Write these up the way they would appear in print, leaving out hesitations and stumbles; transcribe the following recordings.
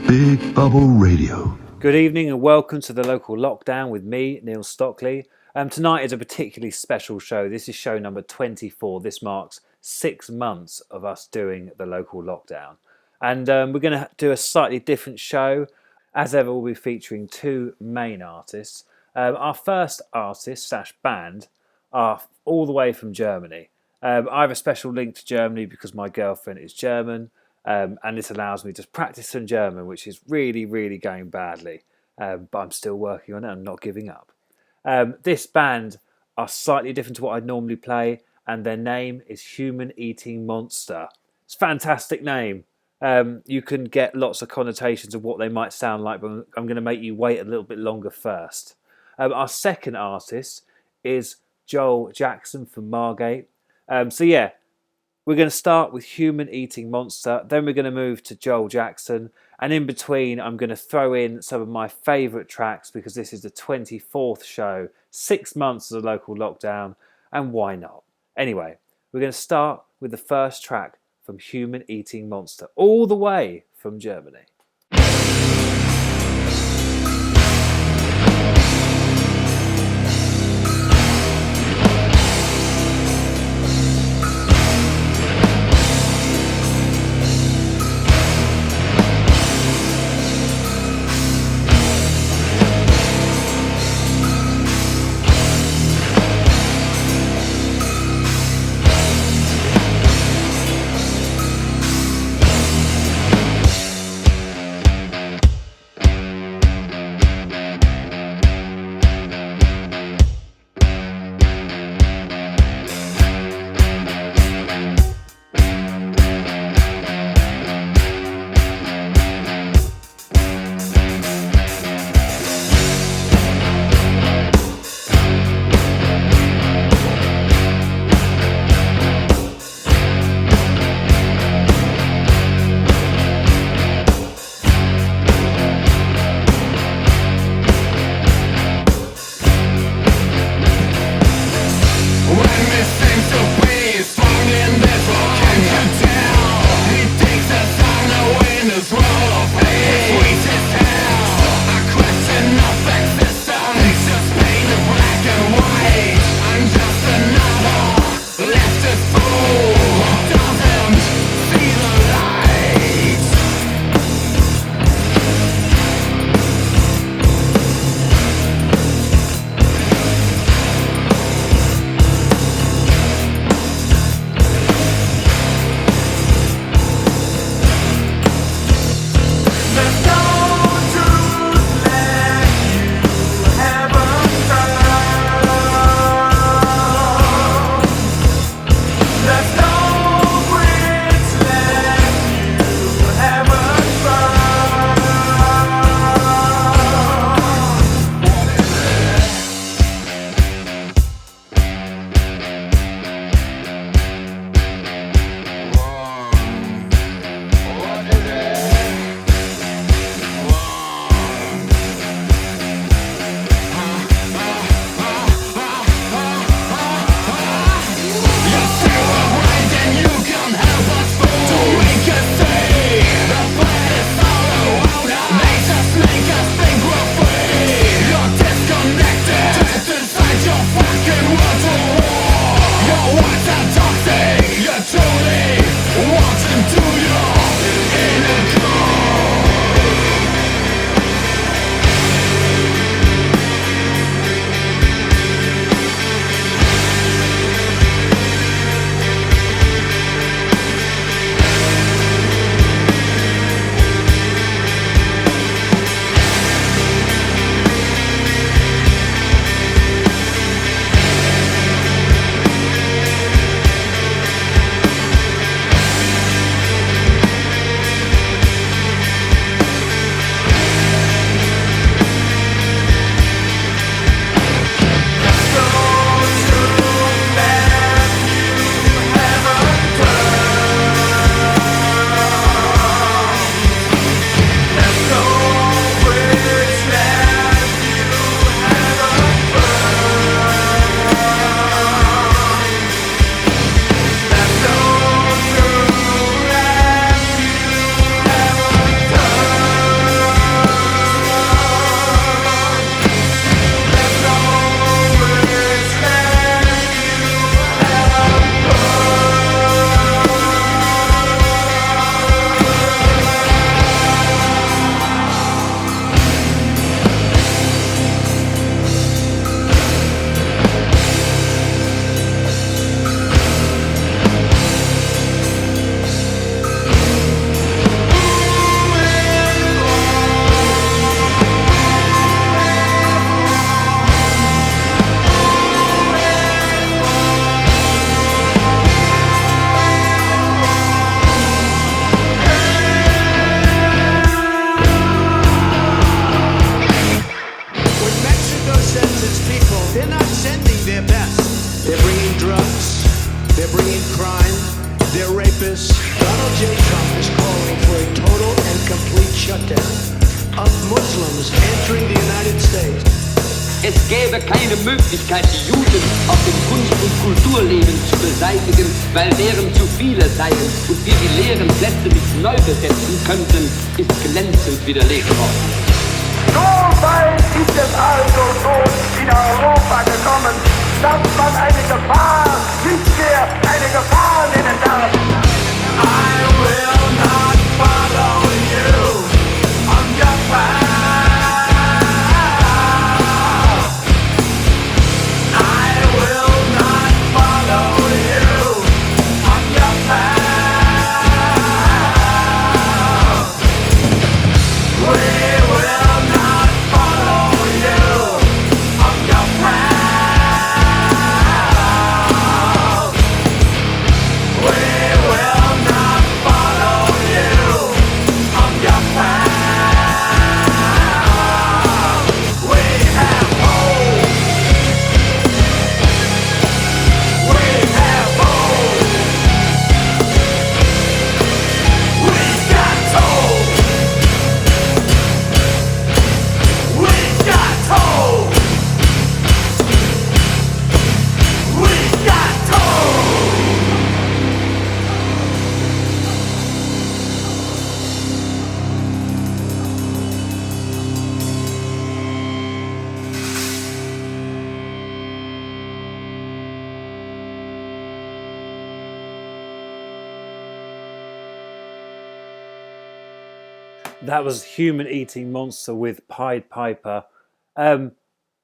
Big Bubble Radio. Good evening and welcome to the local lockdown with me, Neil Stockley. Tonight is a particularly special show. This is show number 24. This marks 6 months of us doing the local lockdown. And we're going to do a slightly different show. As ever, we'll be featuring two main artists. Our first artist / band are all the way from Germany. I have a special link to Germany because my girlfriend is German. And this allows me to practice some German, which is really, really going badly. But I'm still working on it and not giving up. This band are slightly different to what I'd normally play, and their name is Human Eating Monster. It's a fantastic name. You can get lots of connotations of what they might sound like, but I'm going to make you wait a little bit longer first. Our second artist is Joel Jackson from Margate. We're going to start with Human Eating Monster, then we're going to move to Joel Jackson, and in between I'm going to throw in some of my favourite tracks because this is the 24th show, 6 months of the local lockdown, and why not? Anyway, we're going to start with the first track from Human Eating Monster, all the way from Germany. this, Donald J. Trump is calling for a total and complete shutdown of Muslims entering the United States. Es gäbe keine Möglichkeit, die Juden aus dem Kunst- und Kulturleben zu beseitigen, weil deren zu viele seien und wir die leeren Plätze nicht neu besetzen könnten, ist glänzend widerlegt worden. So weit ist es also schon in Europa gekommen, dass man eine Gefahr nicht mehr eine Gefahr nennen darf. I will not follow you on your path. That was Human Eating Monster with Pied Piper. I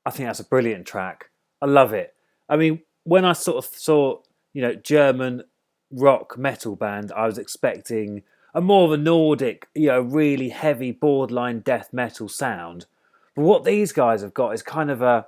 think that's a brilliant track. I love it. I mean, when I sort of saw, German rock metal band, I was expecting a more of a Nordic, really heavy borderline death metal sound. But what these guys have got is kind of a,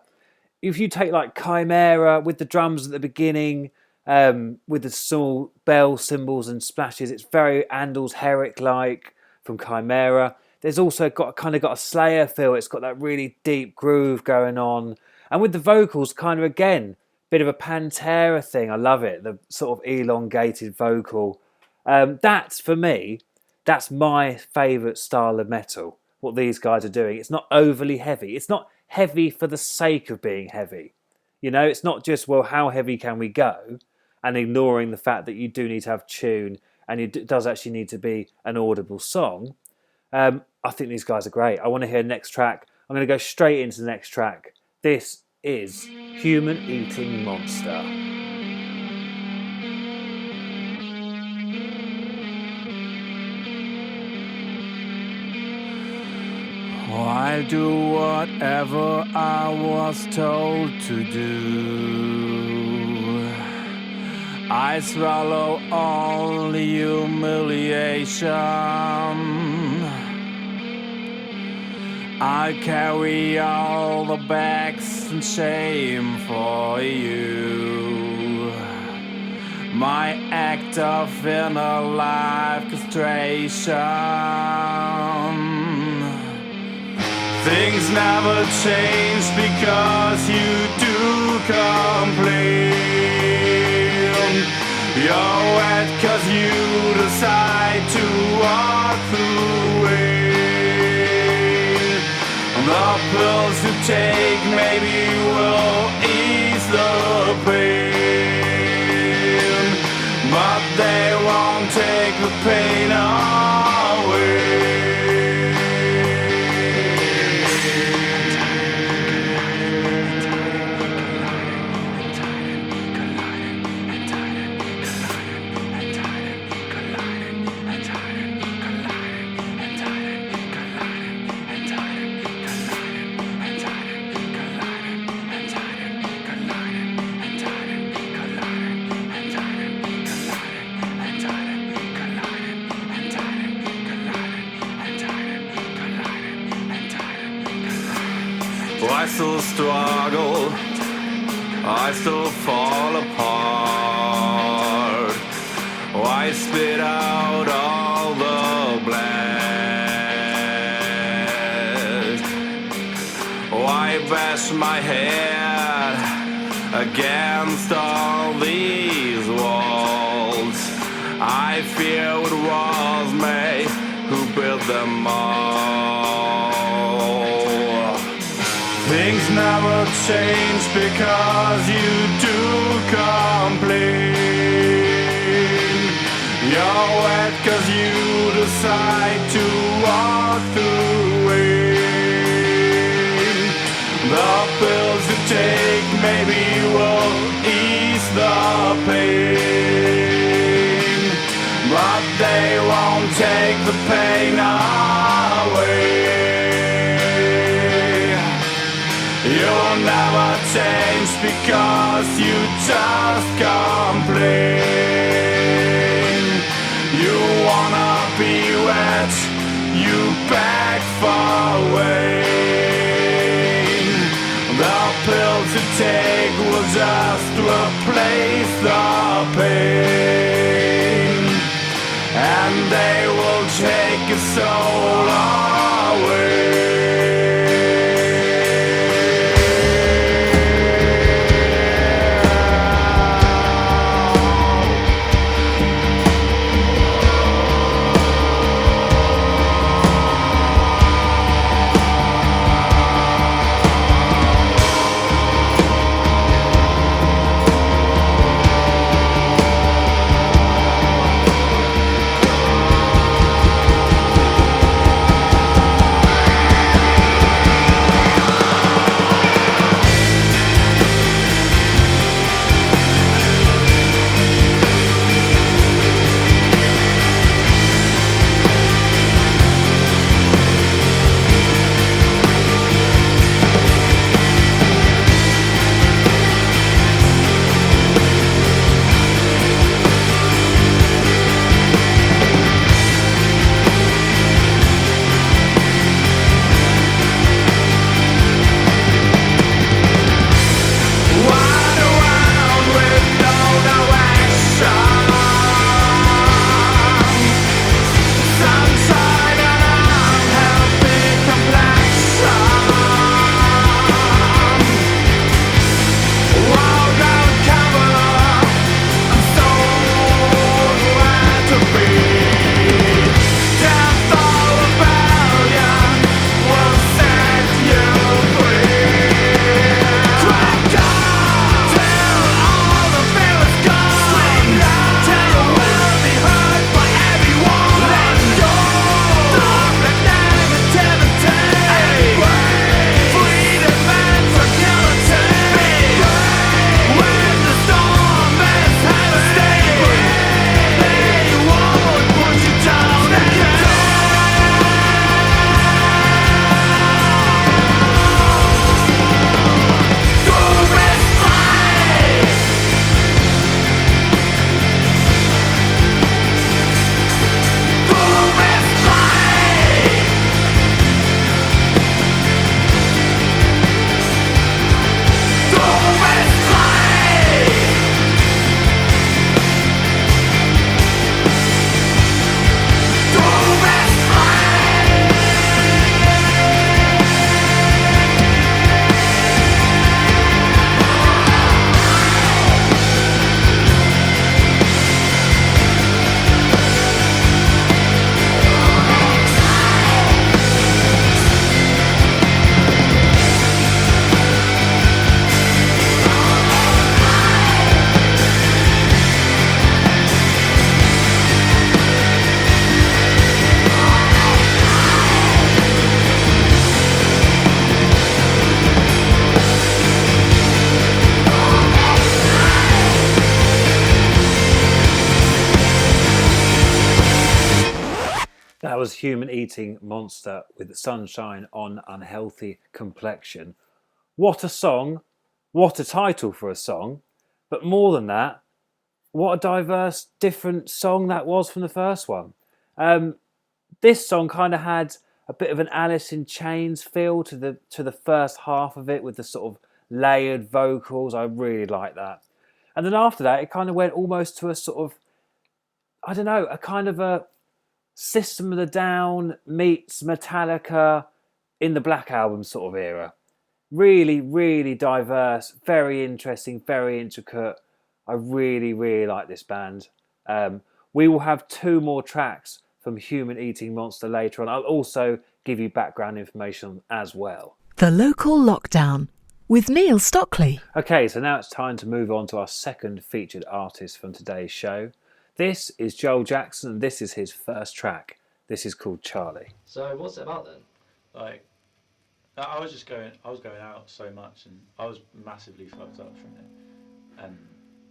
if you take like Chimera with the drums at the beginning, with the small bell cymbals and splashes, it's very Andel's Herrick-like from Chimera. There's also got a Slayer feel. It's got that really deep groove going on. And with the vocals, kind of again, bit of a Pantera thing. I love it. The sort of elongated vocal. That's, for me, that's my favourite style of metal, what these guys are doing. It's not overly heavy. It's not heavy for the sake of being heavy. It's not just, well, how heavy can we go? And ignoring the fact that you do need to have tune and it does actually need to be an audible song. I think these guys are great. I want to hear the next track. I'm going to go straight into the next track. This is Human Eating Monster. I do whatever I was told to do. I swallow all the humiliation. I carry all the bags and shame for you. My act of inner life castration. Things never change because you do complain. You're wet cause you decide to walk through it. The pills you take maybe will ease the pain, but they won't take the pain away. I still struggle, I still fall apart. I spit out all the blood. I bash my head against all these walls. I I fear it was me who built them all. Things never change because you do complain. You're wet cause you decide to walk through rain. The pills you take maybe will ease the pain, but they won't take the pain away. You'll never change because you just complain. You wanna be wet, you beg for rain. The pills you take will just replace the pain, and they will take your soul away. That was Human Eating Monster with Sunshine on Unhealthy Complexion. What a song, what a title for a song, but more than that, what a diverse, different song that was from the first one. This song kind of had a bit of an Alice in Chains feel to the first half of it with the sort of layered vocals. I really like that. And then after that, it kind of went almost to a sort of, I don't know, a kind of a System of a Down meets Metallica in the Black Album sort of era. Really, really diverse, very interesting, very intricate. I really, really like this band. We will have 2 more tracks from Human Eating Monster later on. I'll also give you background information as well. The Local Lockdown with Neil Stockley. Okay, so now it's time to move on to our second featured artist from today's show. This is Joel Jackson, and this is his first track. This is called Charlie. So what's it about then? Like, I was going out so much, and I was massively fucked up from it, and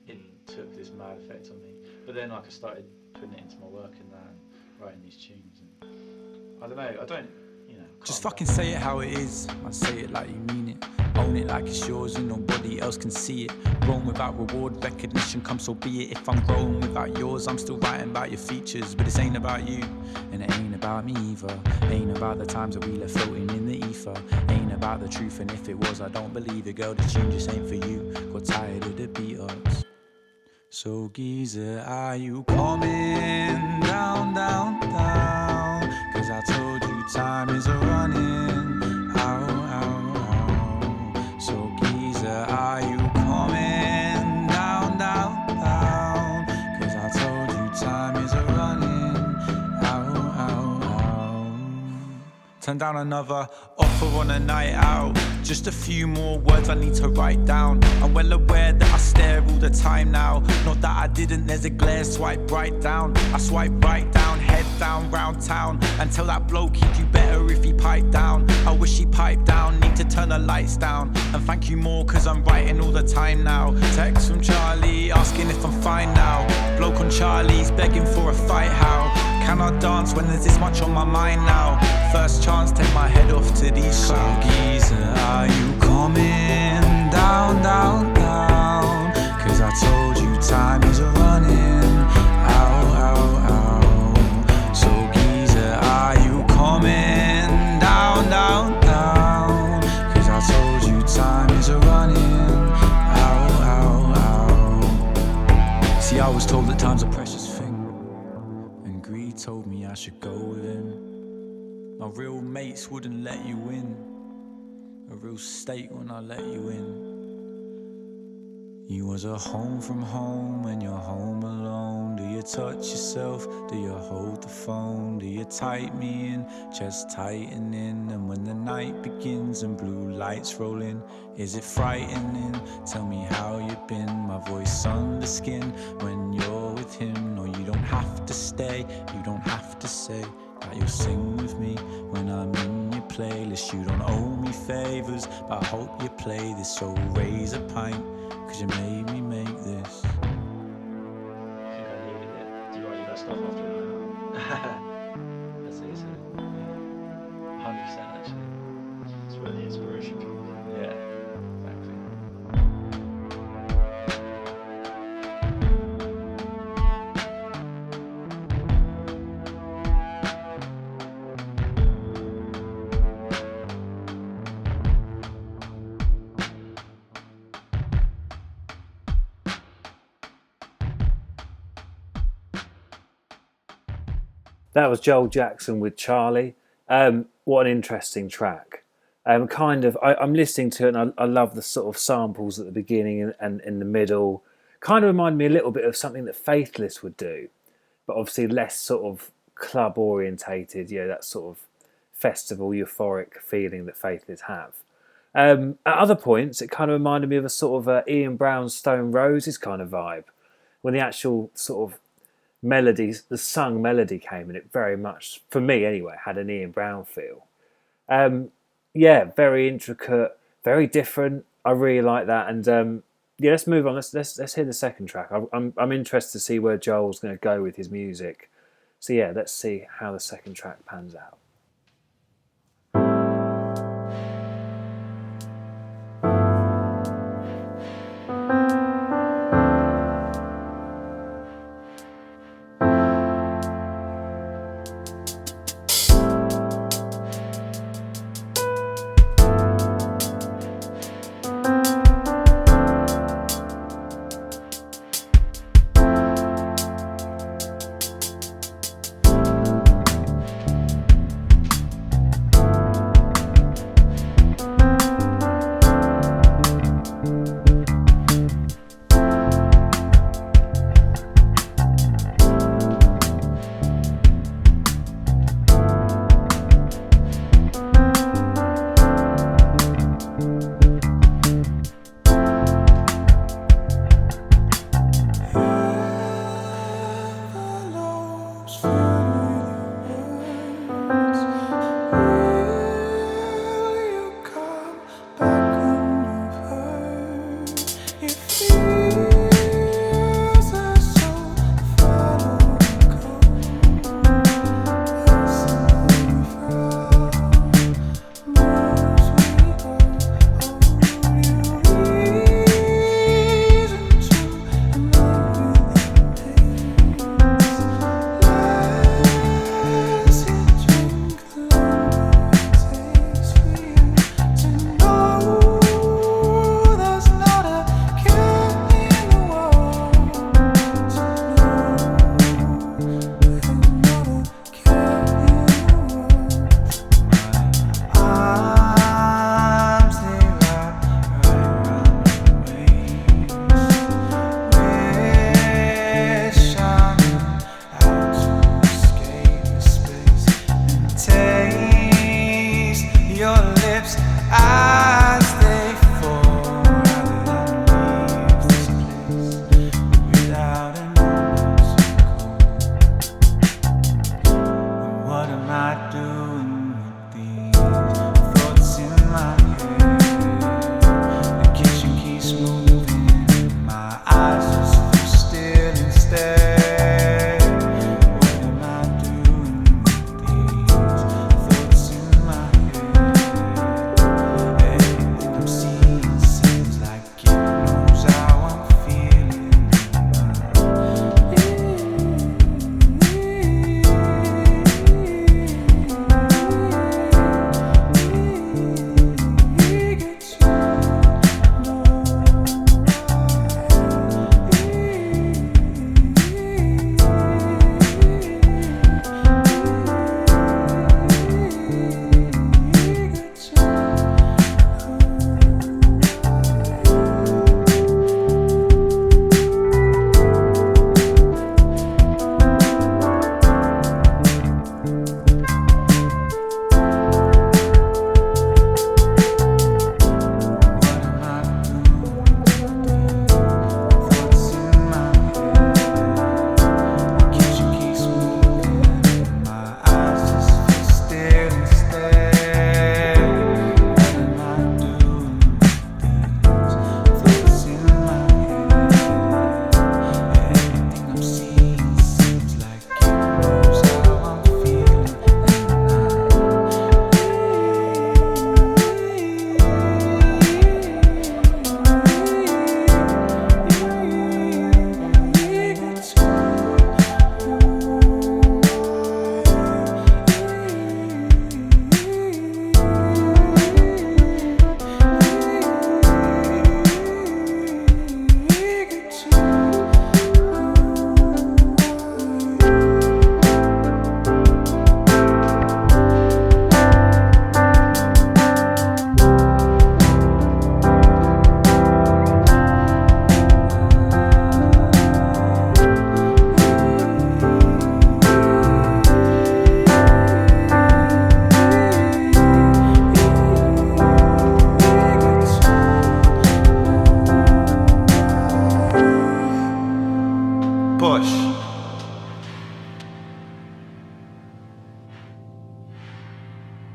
it took this mad effect on me. But then, like, I started putting it into my work and that, and writing these tunes, and I don't know, just fucking say it how it is. I say it like you mean it. Own it like it's yours and nobody else can see it. Grown without reward, recognition, come so be it. If I'm growing without yours, I'm still writing about your features. But this ain't about you, and it ain't about me either. Ain't about the times that we left floating in the ether. Ain't about the truth, and if it was, I don't believe it. Girl, the tune just ain't for you. Got tired of the beat-ups. So geezer, are you coming down, down, down? 'Cause I told you time is a-running out, out, out. So geezer, are you coming down, down, down? 'Cause I told you time is a-running out, out, out. Turn down another offer on a night out. Just a few more words I need to write down. I'm well aware that I stare all the time now. Not that I didn't, there's a glare, swipe right down. I swipe right down, head down, round town. And tell that bloke he'd do better if he piped down. I wish he piped down, need to turn the lights down. And thank you more, 'cause I'm writing all the time now. Text from Charlie, asking if I'm fine now. Bloke on Charlie's begging for a fight, how? Can I dance when there's this much on my mind now? First chance, take my head off to these clouds. Geezer, are you coming down, down, down? 'Cause I told you time is a-running out, out, out. So geezer, are you coming down, down, down? 'Cause I told you time is a-running out, out, out. See, I was told that time's a precious thing, and greed told me I should go with him. My real mates wouldn't let you in. A real state when I let you in. You was a home from home and you're home alone. Do you touch yourself? Do you hold the phone? Do you type me in? Chest tightening. And when the night begins and blue lights roll in, is it frightening? Tell me how you've been. My voice under skin when you're with him. No, you don't have to stay. You don't have to say that you'll sing with me when I'm in your playlist. You don't owe me favors, but I hope you play this. So raise a pint, 'cause you made me make this. I think I leave it there. Do you write your best stuff after it? That's it, isn't it? 100% actually. It's where the inspiration comes from. Yeah, exactly. That was Joel Jackson with Charlie. What an interesting track. I'm listening to it and I love the sort of samples at the beginning and in the middle. Kind of remind me a little bit of something that Faithless would do, but obviously less sort of club orientated, that sort of festival euphoric feeling that Faithless have. At other points, it kind of reminded me of a sort of Ian Brown's Stone Roses kind of vibe, when the actual sort of melodies, the sung melody came in, it very much, for me anyway, had an Ian Brown feel. Very intricate, very different. I really like that. And let's move on. Let's hear the second track. I'm interested to see where Joel's going to go with his music. So let's see how the second track pans out.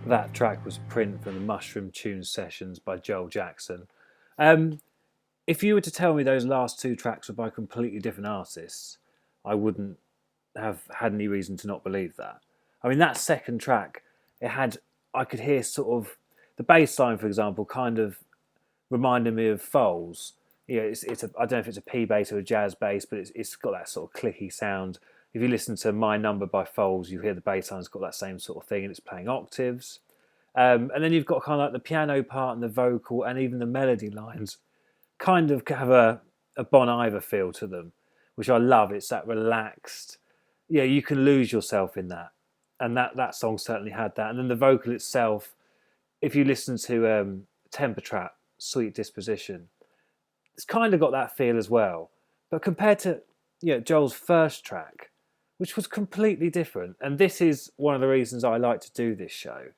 That track was Print from the Mushroom Tunes sessions by Joel Jackson. If you were to tell me those last two tracks were by completely different artists, I wouldn't have had any reason to not believe that. I mean, that second track, I could hear sort of the bass line, for example, kind of reminded me of Foles. You know, I don't know if it's a P bass or a jazz bass, but it's got that sort of clicky sound. If you listen to My Number by Foles, you hear the bass line's got that same sort of thing, and it's playing octaves. And then you've got kind of like the piano part and the vocal and even the melody lines kind of have a Bon Iver feel to them, which I love. It's that relaxed, yeah, you can lose yourself in that. And that song certainly had that. And then the vocal itself, if you listen to Temper Trap, Sweet Disposition, it's kind of got that feel as well. But compared to Joel's first track, which was completely different, and this is one of the reasons I like to do this show,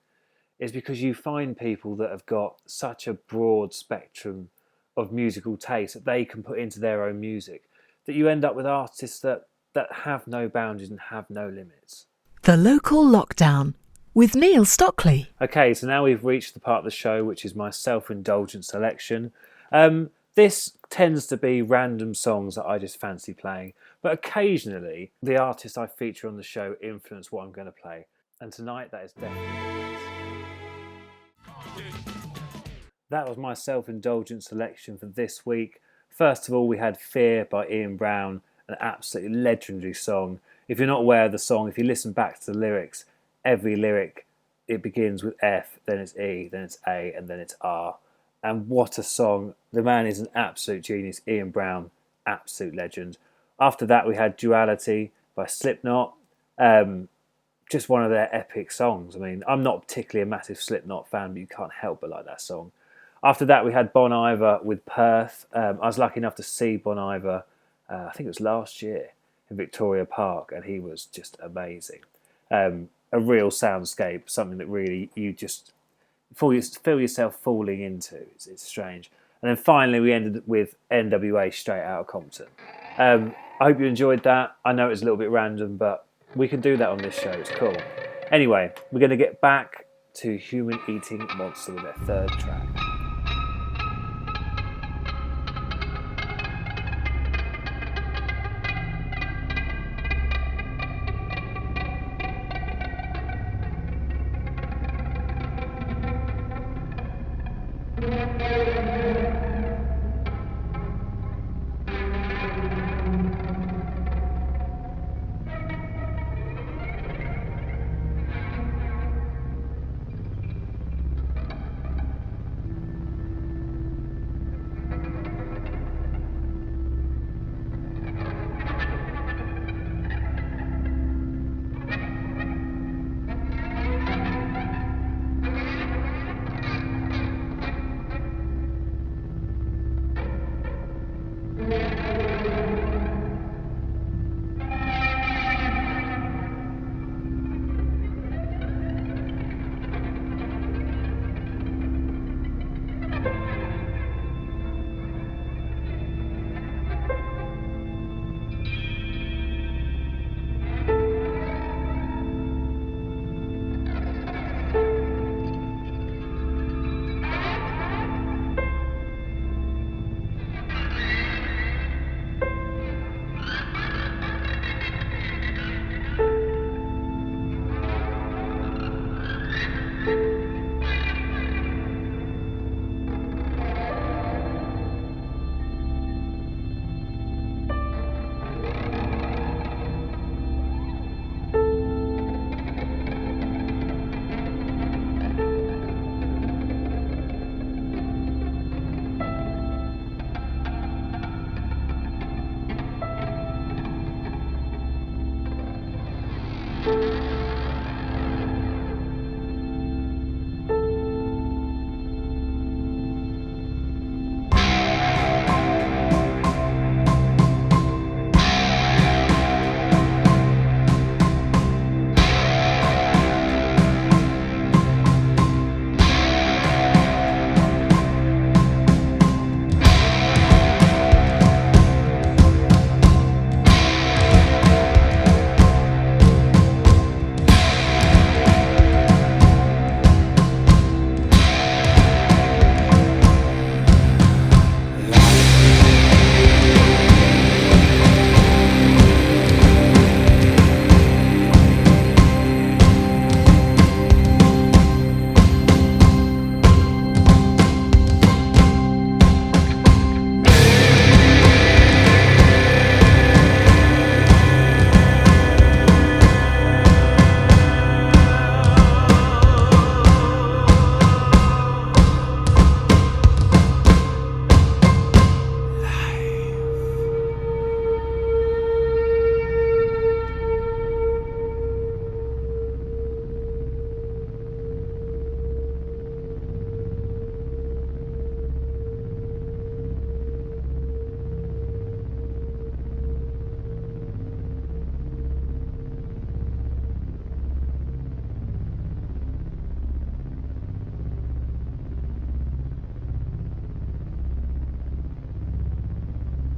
is because you find people that have got such a broad spectrum of musical taste that they can put into their own music, that you end up with artists that have no boundaries and have no limits. The Local Lockdown with Neil Stockley. Okay, so now we've reached the part of the show which is my self-indulgent selection. This tends to be random songs that I just fancy playing, but occasionally the artists I feature on the show influence what I'm going to play, and tonight that is definitely That was my self-indulgent selection for this week. First of all, we had Fear by Ian Brown, an absolutely legendary song. If you're not aware of the song, if you listen back to the lyrics, every lyric, it begins with F, then it's E, then it's A, and then it's R. And what a song. The man is an absolute genius. Ian Brown, absolute legend. After that, we had Duality by Slipknot. Just one of their epic songs. I mean, I'm not particularly a massive Slipknot fan, but you can't help but like that song. After that, we had Bon Iver with Perth. I was lucky enough to see Bon Iver, I think it was last year, in Victoria Park, and he was just amazing. A real soundscape, something that really you just feel yourself falling into. It's strange. And then finally, we ended with NWA Straight Outta Compton. I hope you enjoyed that. I know it's a little bit random, but we can do that on this show. It's cool. Anyway, we're going to get back to Human Eating Monster with their third track.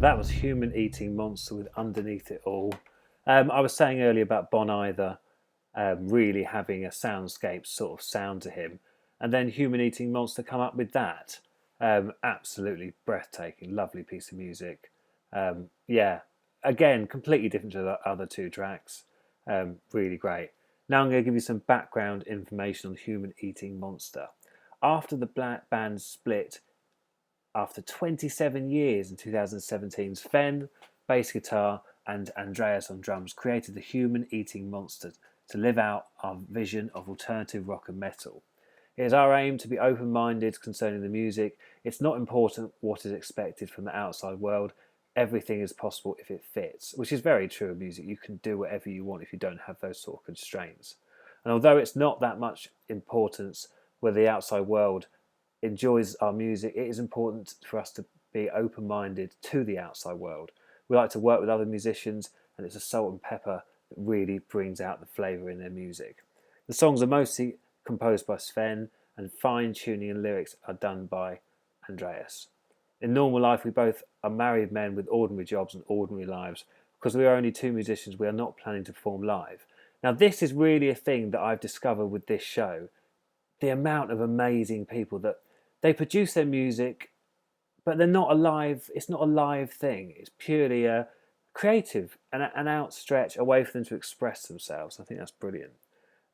That was Human Eating Monster with Underneath It All. I was saying earlier about Bon Iver really having a soundscape sort of sound to him. And then Human Eating Monster come up with that. Absolutely breathtaking, lovely piece of music. Yeah, again, completely different to the other two tracks. Really great. Now I'm going to give you some background information on Human Eating Monster. After the Black Band split, after 27 years in 2017, Sven, bass guitar, and Andreas on drums created the Human Eating Monster to live out our vision of alternative rock and metal. It is our aim to be open-minded concerning the music. It's not important what is expected from the outside world. Everything is possible if it fits, which is very true of music. You can do whatever you want if you don't have those sort of constraints. And although it's not that much importance whether the outside world enjoys our music, it is important for us to be open-minded to the outside world. We like to work with other musicians, and it's a salt and pepper that really brings out the flavour in their music. The songs are mostly composed by Sven, and fine-tuning and lyrics are done by Andreas. In normal life, we both are married men with ordinary jobs and ordinary lives. Because we are only two musicians, we are not planning to perform live. Now, this is really a thing that I've discovered with this show. The amount of amazing people that they produce their music, but they're not alive. It's not a live thing. It's purely a creative and an outstretch, a way for them to express themselves. I think that's brilliant.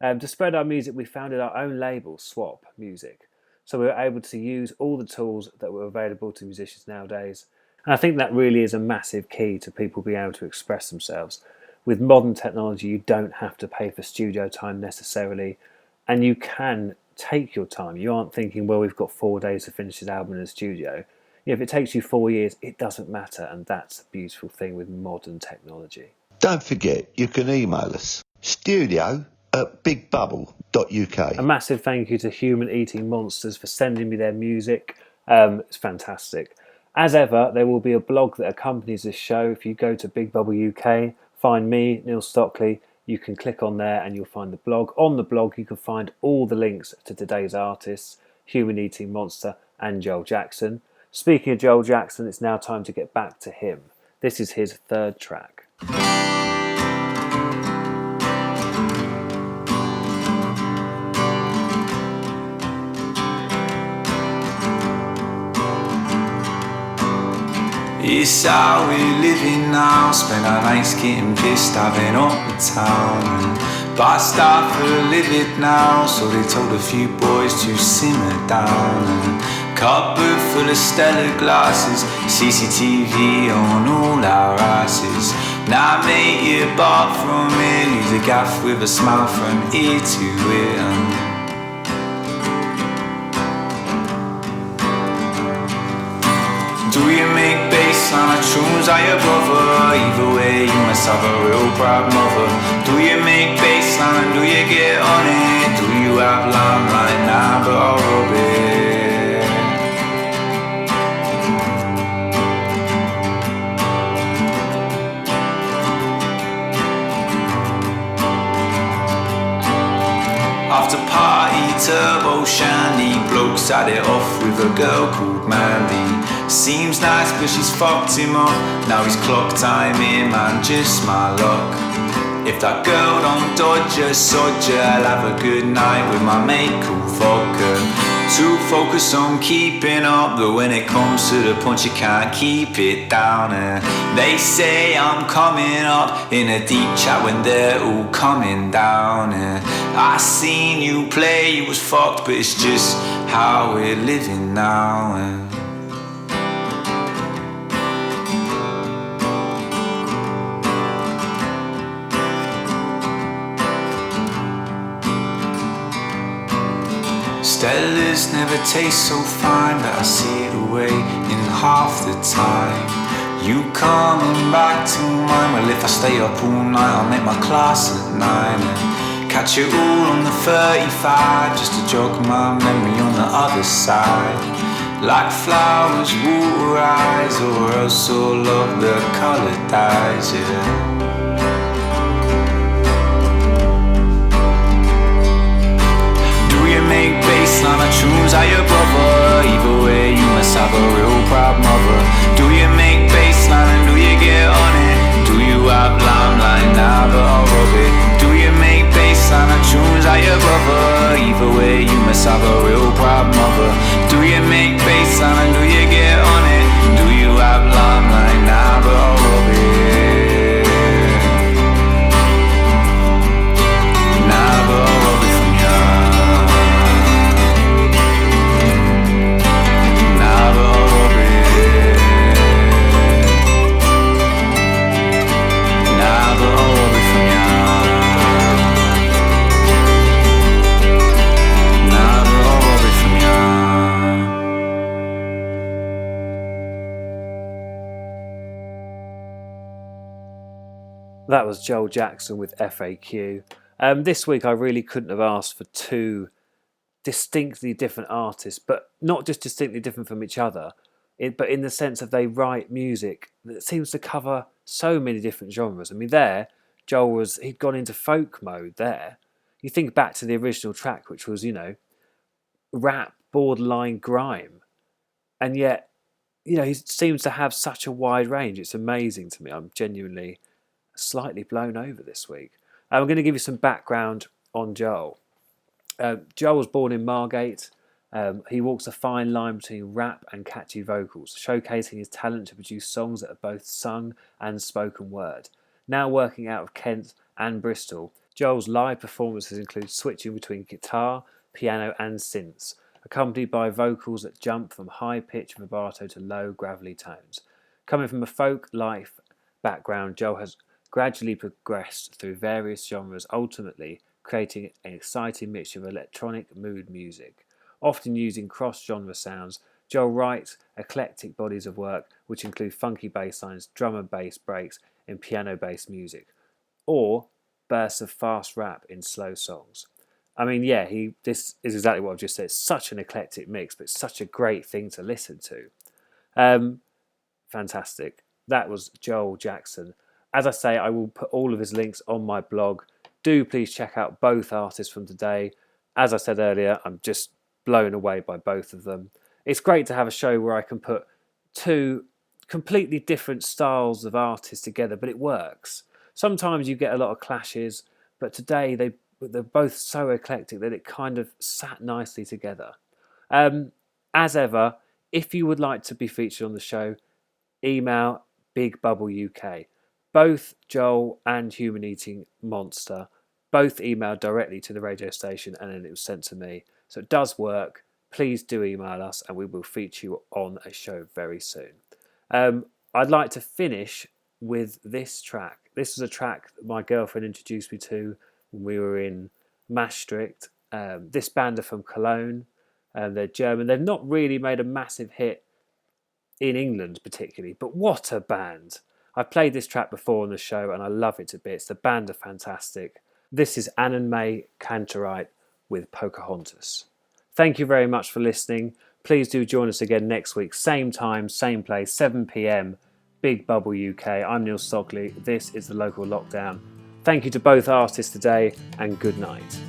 To spread our music, we founded our own label, Swap Music. So we were able to use all the tools that were available to musicians nowadays. And I think that really is a massive key to people being able to express themselves. With modern technology, you don't have to pay for studio time necessarily, and you can take your time. You aren't thinking, well, we've got 4 days to finish this album in the studio. If it takes you 4 years, it doesn't matter, and that's the beautiful thing with modern technology. Don't forget, you can email us, studio@bigbubble.uk. A massive thank you to Human Eating Monsters for sending me their music. It's fantastic. As ever, there will be a blog that accompanies this show. If you go to Big Bubble UK, find me, Neil Stockley, you can click on there and you'll find the blog. On the blog, you can find all the links to today's artists, Human Eating Monster and Joel Jackson. Speaking of Joel Jackson, it's now time to get back to him. This is his third track. It's how we're living now. Spend our nights getting pissed, having up the town. But I start to live it now, so they told a few boys to simmer down. Cupboard full of Stella glasses, CCTV on all our asses. Now mate, you bought from me, leave the gaff with a smile from ear to ear. Do you make bassline tunes? Are your brother? Either way, you must have a real proud mother. Do you make bassline? Do you get on it? Do you have limelight now, but I'll rub it? After party, turbo shandy, blokes had it off with a girl called Mandy. Seems nice, but she's fucked him up. Now he's clock timing, man, just my luck. If that girl don't dodge her, sod ya, I'll have a good night with my mate called Vodka. Too focused on keeping up, but when it comes to the punch, you can't keep it down. And they say I'm coming up in a deep chat when they're all coming down. And I seen you play, you was fucked, but it's just how we're living now. And Stella's never taste so fine that I see it away in half the time. You coming back to mine? Well, if I stay up all night, I'll make my class at 9 and catch it all on the 35 just to jog my memory on the other side. Like flowers, water eyes, or else all of the colour dyes, yeah. Make bassline tunes, are your brother? Either way, you must have a real proud mother. Do you make bassline That was Joel Jackson with FAQ. This week I really couldn't have asked for two distinctly different artists, but not just distinctly different from each other, but in the sense that they write music that seems to cover so many different genres. I mean, he'd gone into folk mode there. You think back to the original track, which was, rap, borderline grime. And yet, he seems to have such a wide range. It's amazing to me. I'm genuinely slightly blown over this week. I'm going to give you some background on Joel. Joel was born in Margate. He walks a fine line between rap and catchy vocals, showcasing his talent to produce songs that are both sung and spoken word. Now working out of Kent and Bristol, Joel's live performances include switching between guitar, piano and synths, accompanied by vocals that jump from high-pitched vibrato to low, gravelly tones. Coming from a folk life background, Joel has gradually progressed through various genres, ultimately creating an exciting mixture of electronic mood music. Often using cross-genre sounds, Joel writes eclectic bodies of work which include funky bass lines, drum and bass breaks in piano-based music, or bursts of fast rap in slow songs. I mean, this is exactly what I've just said. It's such an eclectic mix, but it's such a great thing to listen to. Fantastic. That was Joel Jackson. As I say, I will put all of his links on my blog. Do please check out both artists from today. As I said earlier, I'm just blown away by both of them. It's great to have a show where I can put two completely different styles of artists together, but it works. Sometimes you get a lot of clashes, but today they're both so eclectic that it kind of sat nicely together. As ever, if you would like to be featured on the show, email Big Bubble UK. Both Joel and Human Eating Monster both emailed directly to the radio station and then it was sent to me. So it does work. Please do email us and we will feature you on a show very soon. I'd like to finish with this track. This was a track that my girlfriend introduced me to when we were in Maastricht. This band are from Cologne. They're German. They've not really made a massive hit in England particularly, but what a band. I've played this track before on the show and I love it to bits. The band are fantastic. This is Annan May Cantorite with Pocahontas. Thank you very much for listening. Please do join us again next week. Same time, same place, 7 p.m. Big Bubble UK. I'm Neil Stockley. This is the Local Lockdown. Thank you to both artists today and good night.